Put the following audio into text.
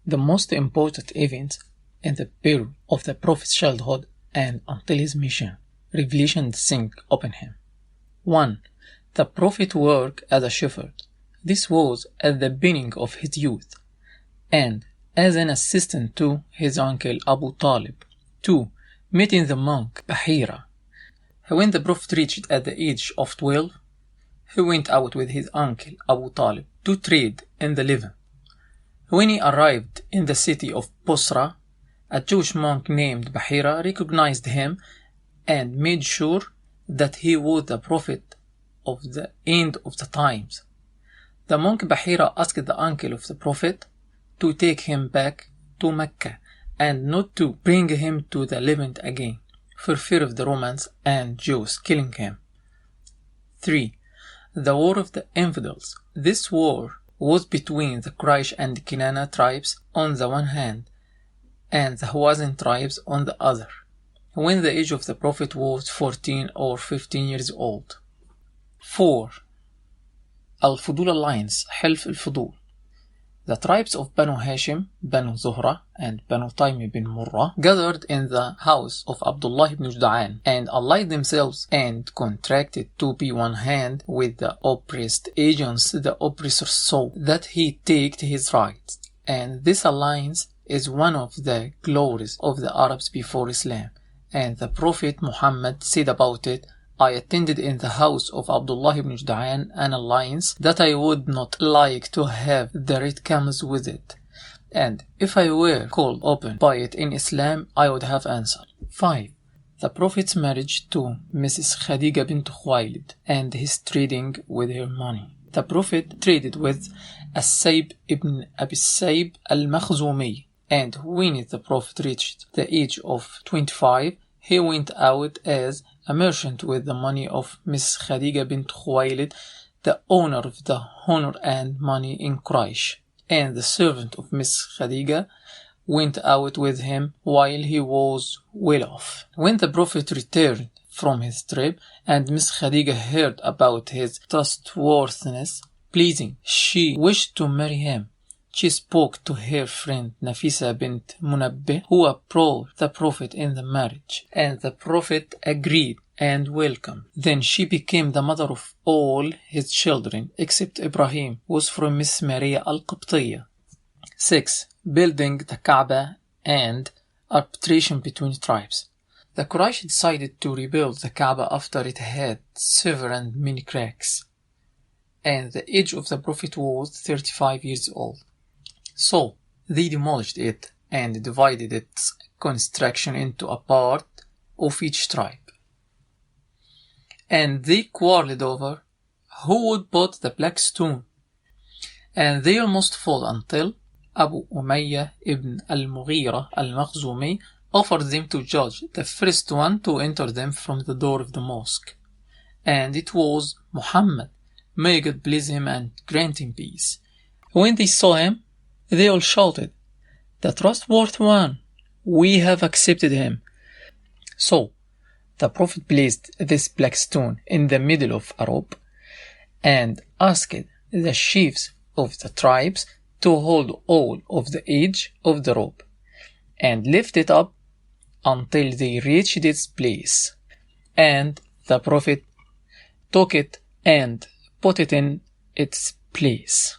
the most important event in the period of the Prophet's childhood and until his mission, revelation descended upon him. 1. The Prophet worked as a shepherd. This was at the beginning of his youth, and as an assistant to his uncle Abu Talib. 2. Meeting the monk Bahira. When the Prophet reached at the age of 12, he went out with his uncle Abu Talib to trade in the Levant. When he arrived in the city of Busra, a Jewish monk named Bahira recognized him and made sure that he was the prophet of the end of the times. The monk Bahira asked the uncle of the prophet to take him back to Mecca and not to bring him to the Levant again, for fear of the Romans and Jews killing him. 3. The War of the Infidels. This war was between the Quraysh and Kinana tribes on the one hand and the Hawazin tribes on the other, when the age of the Prophet was 14 or 15 years old. 4. Al-Fudul alliance, Helf Al-Fudul. The tribes of Banu Hashim, Banu Zuhra, and Banu Taym bin Murrah gathered in the house of Abdullah ibn Jud'an and allied themselves and contracted to be one hand with the oppressed agents the oppressor saw that he taked his rights. And this alliance is one of the glories of the Arabs before Islam. And the Prophet Muhammad said about it, I attended in the house of Abdullah ibn Jud'an an alliance that I would not like to have the red camels with it, and if I were called upon by it in Islam, I would have answered. 5. The Prophet's marriage to Mrs. Khadija bint Khuwaylid and his trading with her money. The Prophet traded with As-Sayb ibn Abi Sayb al-Makhzumi, and when the Prophet reached the age of 25, he went out as a merchant with the money of Miss Khadija bint Khuwaylid, the owner of the honor and money in Quraysh, and the servant of Miss Khadija went out with him while he was well off. When the Prophet returned from his trip and Miss Khadija heard about his trustworthiness, pleasing, she wished to marry him. She spoke to her friend Nafisa bint Munabbih, who approached the Prophet in the marriage, and the Prophet agreed and welcomed. Then she became the mother of all his children, except Ibrahim, who was from Miss Maria al-Qibtiyya. 6. Building the Kaaba and arbitration between tribes. The Quraysh decided to rebuild the Kaaba after it had several many cracks, and the age of the Prophet was 35 years old. So they demolished it and divided its construction into a part of each tribe. And they quarreled over who would put the black stone. And they almost fought until Abu Umayyah ibn al-Mughira al-Makhzumi offered them to judge the first one to enter them from the door of the mosque. And it was Muhammad. May God bless him and grant him peace. When they saw him, they all shouted, "The trustworthy one! We have accepted him." So the Prophet placed this black stone in the middle of a rope and asked the chiefs of the tribes to hold all of the edge of the rope and lift it up until they reached its place. And the Prophet took it and put it in its place.